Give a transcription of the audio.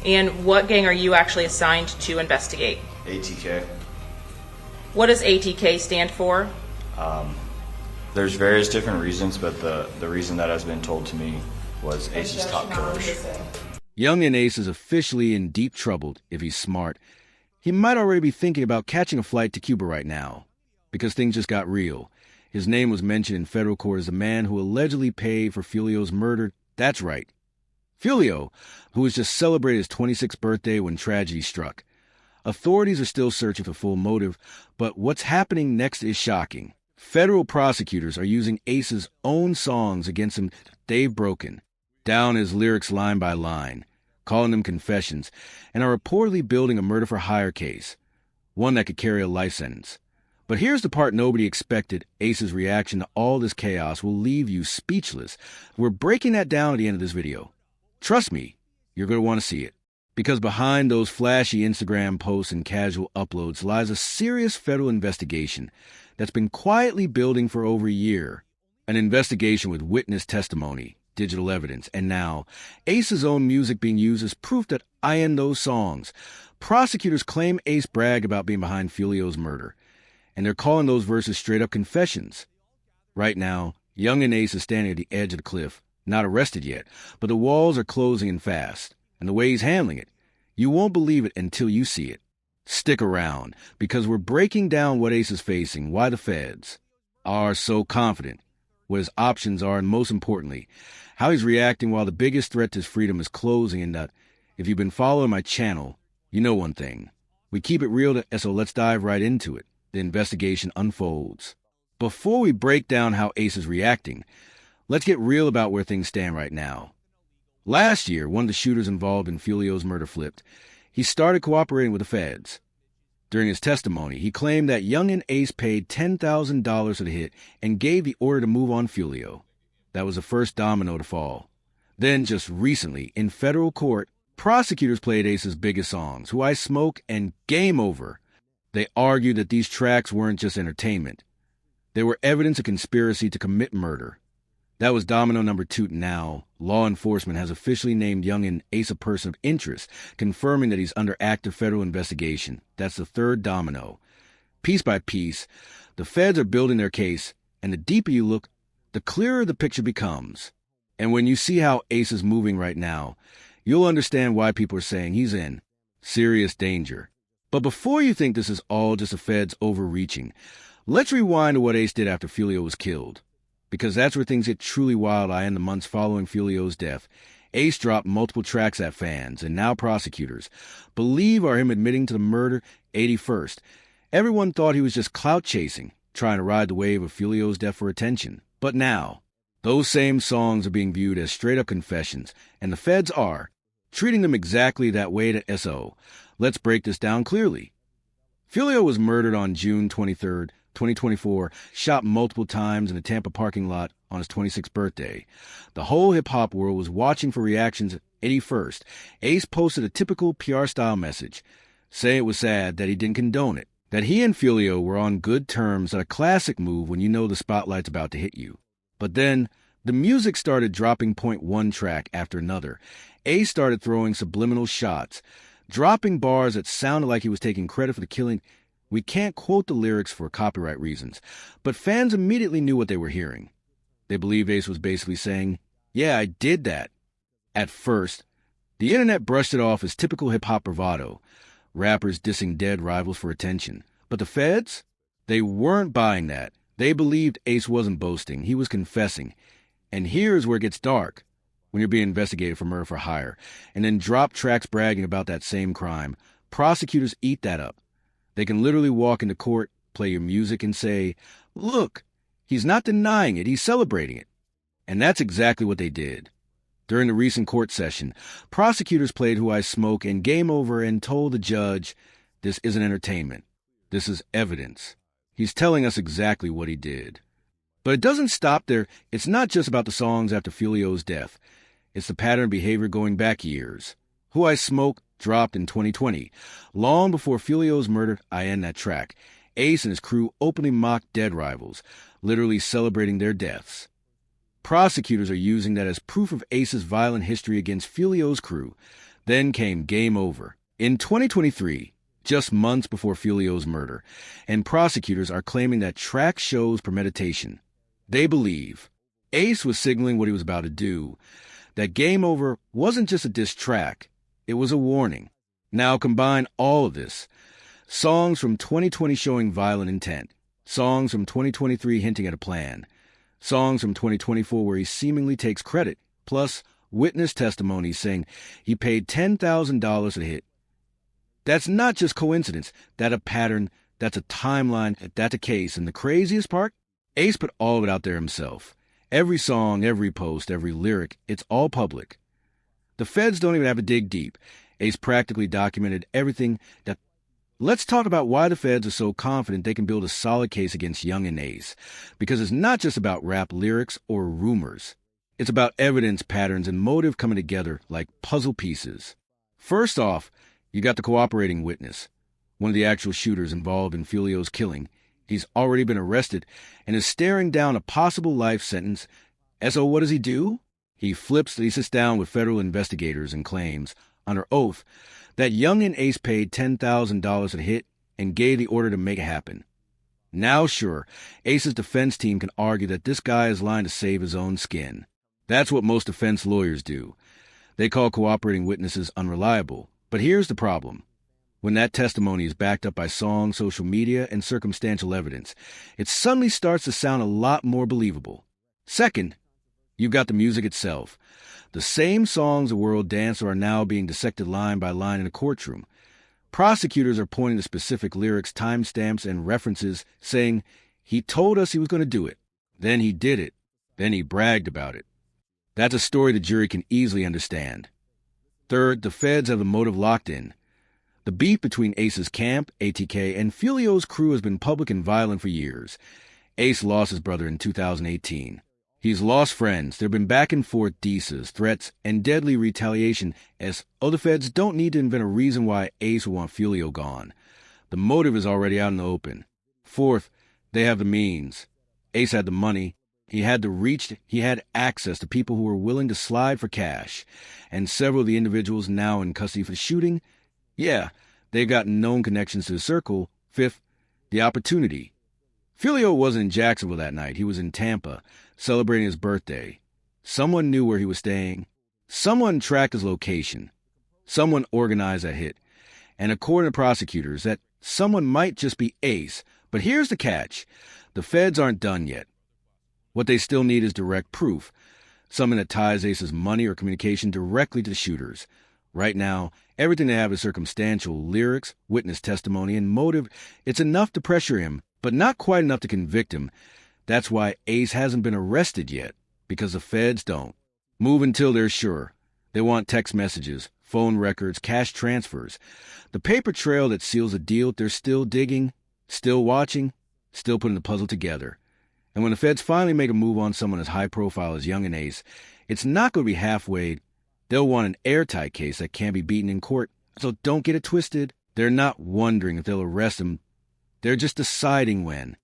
And what gang are you actually assigned to investigate? ATK. What does ATK stand for? There's various different reasons, but the reason that has been told to me was Ace's top killers. Yungeen Ace is officially in deep trouble if he's smart. He might already be thinking about catching a flight to Cuba right now, because things just got real. His name was mentioned in federal court as the man who allegedly paid for Foolio's murder. That's right. Foolio, who has just celebrated his 26th birthday when tragedy struck. Authorities are still searching for full motive, but what's happening next is shocking. Federal prosecutors are using Ace's own songs against him they've broken, down his lyrics line by line, calling them confessions, and are reportedly building a murder-for-hire case, one that could carry a life sentence. But here's the part nobody expected. Ace's reaction to all this chaos will leave you speechless. We're breaking that down at the end of this video. Trust me, you're going to want to see it. Because behind those flashy Instagram posts and casual uploads lies a serious federal investigation that's been quietly building for over a year. An investigation with witness testimony, digital evidence, and now Ace's own music being used as proof that I end those songs. Prosecutors claim Ace bragged about being behind Foolio's murder, and they're calling those verses straight-up confessions. Right now, Yungeen Ace is standing at the edge of the cliff, not arrested yet, but the walls are closing in fast, and the way he's handling it, you won't believe it until you see it. Stick around, because we're breaking down what Ace is facing, why the feds are so confident, what his options are, and most importantly, how he's reacting while the biggest threat to his freedom is closing. And that, if you've been following my channel, you know one thing. We keep it real, so let's dive right into it. The investigation unfolds. Before we break down how Ace is reacting, let's get real about where things stand right now. Last year, one of the shooters involved in Foolio's murder flipped. He started cooperating with the feds. During his testimony, he claimed that Yungeen Ace paid $10,000 for the hit and gave the order to move on Foolio. That was the first domino to fall. Then, just recently, in federal court, prosecutors played Ace's biggest songs, Who I Smoke and Game Over. They argued that these tracks weren't just entertainment. They were evidence of conspiracy to commit murder. That was domino number 2. Now, law enforcement has officially named Yungeen Ace a person of interest, confirming that he's under active federal investigation. That's the 3rd domino. Piece by piece, the feds are building their case, and the deeper you look, the clearer the picture becomes. And when you see how Ace is moving right now, you'll understand why people are saying he's in serious danger. But before you think this is all just the feds overreaching, let's rewind to what Ace did after Foolio was killed. Because that's where things get truly wild. In the months following Foolio's death, Ace dropped multiple tracks that fans, and now prosecutors, believe are him admitting to the murder 81st. Everyone thought he was just clout chasing, trying to ride the wave of Foolio's death for attention. But now, those same songs are being viewed as straight-up confessions, and the feds are treating them exactly that way to SO. Let's break this down clearly. Foolio was murdered on June 23rd, 2024, shot multiple times in a Tampa parking lot on his 26th birthday. The whole hip-hop world was watching for reactions at 81st. Ace posted a typical PR-style message, saying it was sad that he didn't condone it, that he and Foolio were on good terms, a classic move when you know the spotlight's about to hit you. But then, the music started dropping point one track after another. Ace started throwing subliminal shots, dropping bars that sounded like he was taking credit for the killing. We can't quote the lyrics for copyright reasons, but fans immediately knew what they were hearing. They believed Ace was basically saying, yeah, I did that. At first, the internet brushed it off as typical hip-hop bravado, rappers dissing dead rivals for attention. But the feds? They weren't buying that. They believed Ace wasn't boasting, he was confessing. And here's where it gets dark, when you're being investigated for murder for hire, and then drop tracks bragging about that same crime. Prosecutors eat that up. They can literally walk into court, play your music, and say, look, he's not denying it, he's celebrating it. And that's exactly what they did. During the recent court session, prosecutors played Who I Smoke and Game Over and told the judge, this isn't entertainment. This is evidence. He's telling us exactly what he did. But it doesn't stop there. It's not just about the songs after Foolio's death. It's the pattern of behavior going back years. Who I Smoke dropped in 2020. Long before Foolio's murder, I end that track. Ace and his crew openly mocked dead rivals, literally celebrating their deaths. Prosecutors are using that as proof of Ace's violent history against Foolio's crew. Then came Game Over. In 2023, just months before Foolio's murder, and prosecutors are claiming that track shows premeditation. They believe Ace was signaling what he was about to do, that Game Over wasn't just a diss track, it was a warning. Now combine all of this. Songs from 2020 showing violent intent. Songs from 2023 hinting at a plan. Songs from 2024 where he seemingly takes credit. Plus, witness testimony saying he paid $10,000 a hit. That's not just coincidence. That's a pattern. That's a timeline. That's a case. And the craziest part? Ace put all of it out there himself. Every song, every post, every lyric, it's all public. The feds don't even have to dig deep. Ace practically documented everything that... Let's talk about why the feds are so confident they can build a solid case against Yungeen Ace. Because it's not just about rap lyrics or rumors. It's about evidence, patterns, and motive coming together like puzzle pieces. First off, you got the cooperating witness, one of the actual shooters involved in Foolio's killing. He's already been arrested and is staring down a possible life sentence. And so what does he do? He sits down with federal investigators and claims, under oath, that Yungeen Ace paid $10,000 a hit and gave the order to make it happen. Now, sure, Ace's defense team can argue that this guy is lying to save his own skin. That's what most defense lawyers do. They call cooperating witnesses unreliable. But here's the problem. When that testimony is backed up by songs, social media, and circumstantial evidence, it suddenly starts to sound a lot more believable. Second, you've got the music itself. The same songs the world danced are now being dissected line by line in a courtroom. Prosecutors are pointing to specific lyrics, timestamps, and references, saying, he told us he was going to do it. Then he did it. Then he bragged about it. That's a story the jury can easily understand. Third, the feds have the motive locked in. The beef between Ace's camp, ATK, and Foolio's crew has been public and violent for years. Ace lost his brother in 2018. He's lost friends. There have been back-and-forth disses, threats, and deadly retaliation as other feds don't need to invent a reason why Ace would want Foolio gone. The motive is already out in the open. Fourth, they have the means. Ace had the money. He had the reach. He had access to people who were willing to slide for cash. And several of the individuals now in custody for the shooting, yeah, they've got known connections to the circle. Fifth, the opportunity. Foolio wasn't in Jacksonville that night. He was in Tampa, celebrating his birthday. Someone knew where he was staying. Someone tracked his location. Someone organized a hit. And according to prosecutors, that someone might just be Ace. But here's the catch. The feds aren't done yet. What they still need is direct proof. Something that ties Ace's money or communication directly to the shooters. Right now, everything they have is circumstantial, lyrics, witness testimony, and motive. It's enough to pressure him, but not quite enough to convict him. That's why Ace hasn't been arrested yet, because the feds don't. Move until they're sure. They want text messages, phone records, cash transfers. The paper trail that seals the deal, they're still digging, still watching, still putting the puzzle together. And when the feds finally make a move on someone as high profile as Yungeen Ace, it's not going to be halfway. They'll want an airtight case that can't be beaten in court. So don't get it twisted. They're not wondering if they'll arrest him. They're just deciding when.